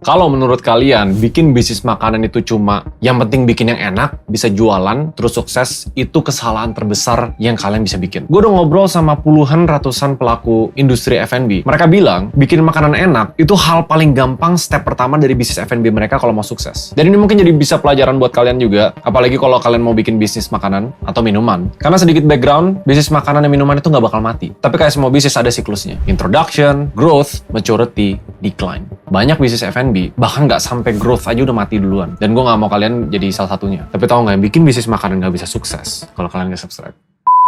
Kalau menurut kalian, bikin bisnis makanan itu cuma yang penting bikin yang enak, bisa jualan, terus sukses, itu kesalahan terbesar yang kalian bisa bikin. Gue udah ngobrol sama puluhan ratusan pelaku industri F&B. Mereka bilang, bikin makanan enak itu hal paling gampang step pertama dari bisnis F&B mereka kalau mau sukses. Dan ini mungkin jadi bisa pelajaran buat kalian juga, apalagi kalau kalian mau bikin bisnis makanan atau minuman. Karena sedikit background, bisnis makanan dan minuman itu nggak bakal mati. Tapi kayak semua bisnis ada siklusnya. Introduction, growth, maturity, decline. Banyak bisnis F&B bahkan nggak sampai growth aja udah mati duluan. Dan gue nggak mau kalian jadi salah satunya. Tapi tau nggak, yang bikin bisnis makanan nggak bisa sukses kalau kalian nggak subscribe.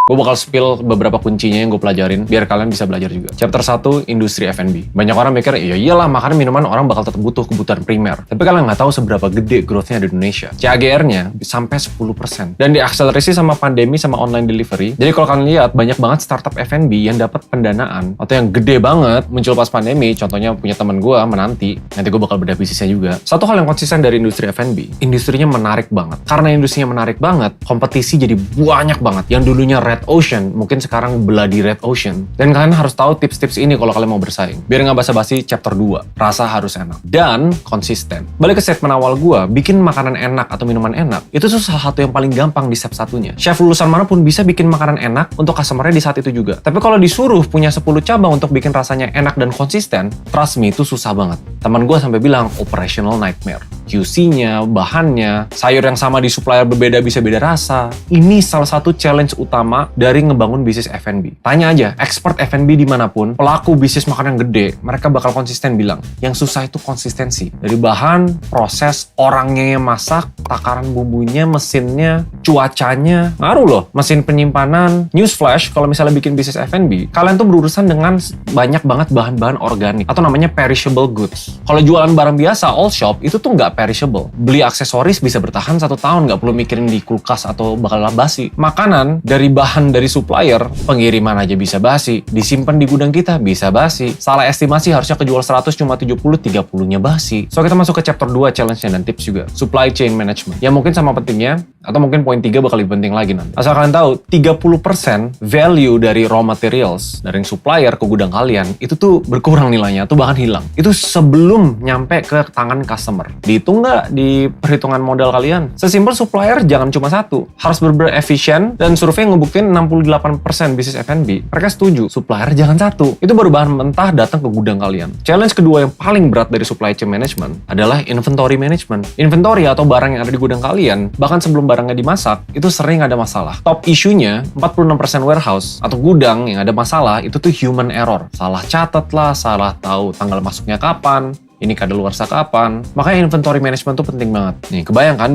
Gue bakal spill beberapa kuncinya yang gue pelajarin biar kalian bisa belajar juga. Chapter 1, industri F&B. Banyak orang mikir, ya iyalah makanan minuman orang bakal tetap butuh kebutuhan primer. Tapi kalian nggak tahu seberapa gede growth-nya di Indonesia. CAGR-nya sampai 10%. Dan diakselerasi sama pandemi sama online delivery. Jadi kalau kalian lihat, banyak banget startup F&B yang dapat pendanaan atau yang gede banget muncul pas pandemi. Contohnya punya teman gue, Menanti. Nanti gue bakal bedah bisnisnya juga. Satu hal yang konsisten dari industri F&B, industrinya menarik banget. Karena industrinya menarik banget, kompetisi jadi banyak banget. Yang dulunya Red Ocean, mungkin sekarang Bloody Red Ocean. Dan kalian harus tahu tips-tips ini kalau kalian mau bersaing. Biar nggak basa-basi, chapter 2. Rasa harus enak. Dan konsisten. Balik ke statement awal gue, bikin makanan enak atau minuman enak, itu tuh salah satu yang paling gampang di step satunya. Chef lulusan manapun bisa bikin makanan enak untuk customer-nya di saat itu juga. Tapi kalau disuruh punya 10 cabang untuk bikin rasanya enak dan konsisten, trust me, itu susah banget. Teman gue sampai bilang, operational nightmare. QC-nya, bahannya, sayur yang sama di supplier berbeda bisa beda rasa. Ini salah satu challenge utama dari ngebangun bisnis F&B. Tanya aja, expert F&B dimanapun, pelaku bisnis makanan gede, mereka bakal konsisten bilang, yang susah itu konsistensi. Dari bahan, proses, orangnya yang masak, takaran bumbunya, mesinnya, cuacanya, ngaruh loh. Mesin penyimpanan, newsflash, kalau misalnya bikin bisnis F&B, kalian tuh berurusan dengan banyak banget bahan-bahan organik, atau namanya perishable goods. Kalau jualan barang biasa, all shop, itu tuh nggak perishable. Beli aksesoris bisa bertahan 1 tahun, nggak perlu mikirin di kulkas atau bakal basi. Makanan dari bahan dari supplier, pengiriman aja bisa basi. Disimpan di gudang kita bisa basi. Salah estimasi harusnya kejual 100 cuma 70, 30-nya basi. So kita masuk ke chapter 2 challenge-nya dan tips juga. Supply chain management. Ya mungkin sama pentingnya, atau mungkin poin 3 bakal lebih penting lagi nanti. Asal kalian tahu, 30% value dari raw materials, dari supplier ke gudang kalian, itu tuh berkurang nilainya, atau bahkan hilang. Itu sebelum nyampe ke tangan customer. Dihitung nggak di perhitungan modal kalian? Sesimpel supplier jangan cuma satu. Harus benar-benar efisien, dan survei ngebuktiin 68% bisnis F&B. Mereka setuju, supplier jangan satu. Itu baru bahan mentah datang ke gudang kalian. Challenge kedua yang paling berat dari supply chain management adalah inventory management. Inventory atau barang yang ada di gudang kalian, bahkan sebelum barangnya dimasak, itu sering ada masalah. Top isunya, 46% warehouse atau gudang yang ada masalah, itu tuh human error. Salah catat lah, salah tahu tanggal masuknya kapan, ini kadaluarsa kapan. Makanya inventory management tuh penting banget. Nih, kebayangkan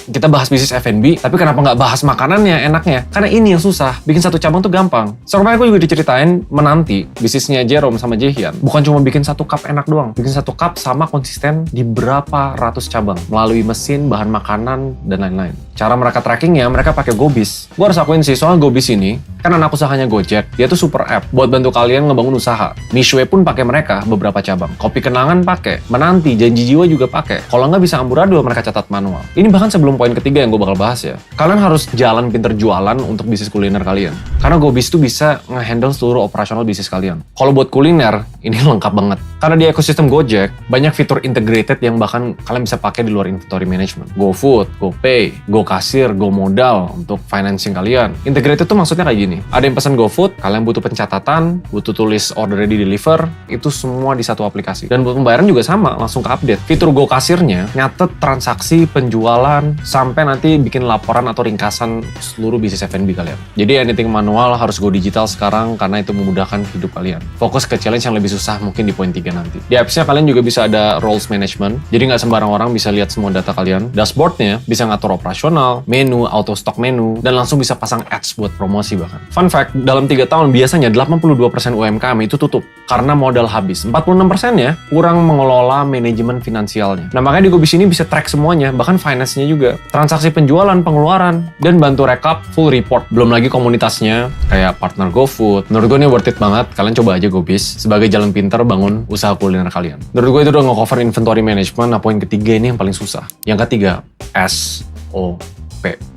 kita bahas bisnis F&B, tapi kenapa nggak bahas makanannya enaknya? Karena ini yang susah. Bikin satu cabang tuh gampang. So, kemarin aku juga diceritain Menanti, bisnisnya Jerome sama Jehian. Bukan cuma bikin 1 cup enak doang. Bikin 1 cup sama konsisten di berapa ratus cabang. Melalui mesin, bahan makanan, dan lain-lain. Cara mereka trackingnya, mereka pakai Gobis. Gue harus akuin sih, soal Gobis ini, kan anak usahanya Gojek, dia tuh super app buat bantu kalian ngebangun usaha. Mishwe pun pakai mereka beberapa cabang. Kopi Kenangan pakai, Menanti, Janji Jiwa juga pakai. Kalau nggak bisa amburadul, mereka catat manual. Ini bahkan sebelum poin ketiga yang gue bakal bahas ya. Kalian harus jalan pinter jualan untuk bisnis kuliner kalian. Karena Gobis tuh bisa nge-handle seluruh operasional bisnis kalian. Kalau buat kuliner, ini lengkap banget. Karena di ekosistem Gojek, banyak fitur integrated yang bahkan kalian bisa pakai di luar inventory management. GoFood, GoPay, GoKasir, GoModal untuk financing kalian. Integrated tuh maksudnya kayak gini. Ada yang pesan GoFood, kalian butuh pencatatan, butuh tulis order ready deliver, itu semua di satu aplikasi. Dan buat pembayaran juga sama, langsung ke update. Fitur GoKasirnya nyatet transaksi, penjualan, sampai nanti bikin laporan atau ringkasan seluruh bisnis F&B kalian. Jadi anything manual harus go digital sekarang karena itu memudahkan hidup kalian. Fokus ke challenge yang lebih susah mungkin di poin 3 nanti. Di apps-nya kalian juga bisa ada roles management, jadi nggak sembarang orang bisa lihat semua data kalian. Dashboard-nya bisa ngatur operasional, menu, auto stock menu, dan langsung bisa pasang ads buat promosi bahkan. Fun fact, dalam 3 tahun biasanya 82% UMKM itu tutup karena modal habis. 46%-nya kurang mengelola manajemen finansialnya. Nah, makanya di Gobis ini bisa track semuanya, bahkan finance-nya juga. Transaksi penjualan, pengeluaran, dan bantu rekap full report. Belum lagi komunitasnya, kayak partner GoFood. Menurut gue ini worth it banget, kalian coba aja Gobis sebagai jalan pintar bangun usaha kuliner kalian. Menurut gue itu udah nge-cover inventory management. Nah, poin ketiga ini yang paling susah. Yang ketiga, SOP.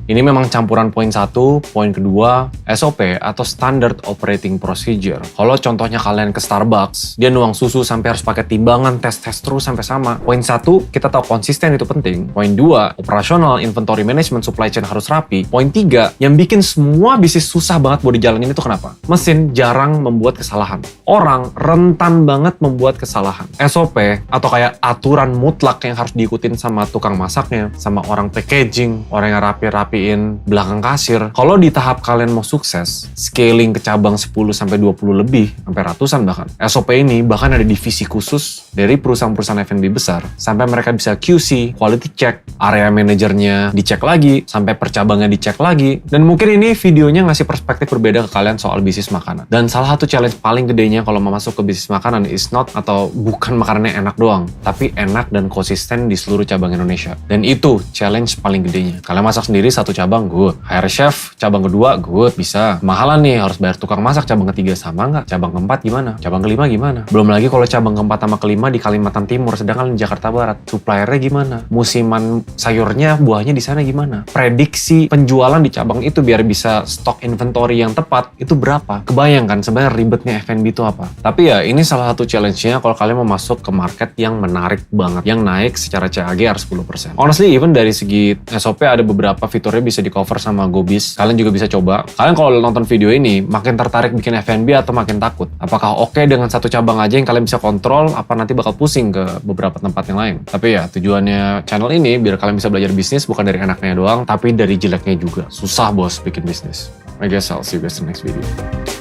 Ini memang campuran poin 1, poin kedua, SOP atau Standard Operating Procedure. Kalau contohnya kalian ke Starbucks, dia nuang susu sampai harus pakai timbangan, tes terus sampai sama. Poin 1, kita tahu konsisten itu penting. Poin 2, operasional, inventory management, supply chain harus rapi. Poin 3, yang bikin semua bisnis susah banget buat dijalanin itu kenapa? Mesin jarang membuat kesalahan. Orang rentan banget membuat kesalahan. SOP atau kayak aturan mutlak yang harus diikutin sama tukang masaknya, sama orang packaging, orang yang rapiin belakang kasir. Kalau di tahap kalian mau sukses, scaling ke cabang 10-20 lebih, sampai ratusan bahkan. SOP ini bahkan ada divisi khusus dari perusahaan-perusahaan F&B besar, sampai mereka bisa QC, quality check, area manajernya dicek lagi, sampai percabangnya dicek lagi. Dan mungkin ini videonya ngasih perspektif berbeda ke kalian soal bisnis makanan. Dan salah satu challenge paling gedenya kalau mau masuk ke bisnis makanan is not atau bukan makanannya enak doang, tapi enak dan konsisten di seluruh cabang Indonesia. Dan itu challenge paling gedenya. Kalian masak sendiri satu cabang, good. Hire chef, cabang kedua, good, bisa. Mahalan nih, harus bayar tukang masak cabang ketiga, sama nggak? Cabang keempat gimana? Cabang kelima gimana? Belum lagi kalau cabang keempat sama kelima di Kalimantan Timur, sedangkan di Jakarta Barat, suppliernya gimana? Musiman sayurnya, buahnya di sana gimana? Prediksi penjualan di cabang itu biar bisa stok inventory yang tepat, itu berapa? Kebayangkan sebenarnya ribetnya F&B itu apa? Tapi ya, ini salah satu challenge-nya kalau kalian mau masuk ke market yang menarik banget, yang naik secara CAGR 10%. Honestly, even dari segi SOP ada beberapa fiturnya bisa di cover sama GoBiz. Kalian juga bisa coba. Kalian kalau nonton video ini, makin tertarik bikin F&B atau makin takut? Apakah oke dengan satu cabang aja yang kalian bisa kontrol, apa nanti bakal pusing ke beberapa tempat yang lain? Tapi ya, tujuannya channel ini biar kalian bisa belajar bisnis bukan dari enaknya doang, tapi dari jeleknya juga. Susah bos bikin bisnis. I guess I'll see you guys in the next video.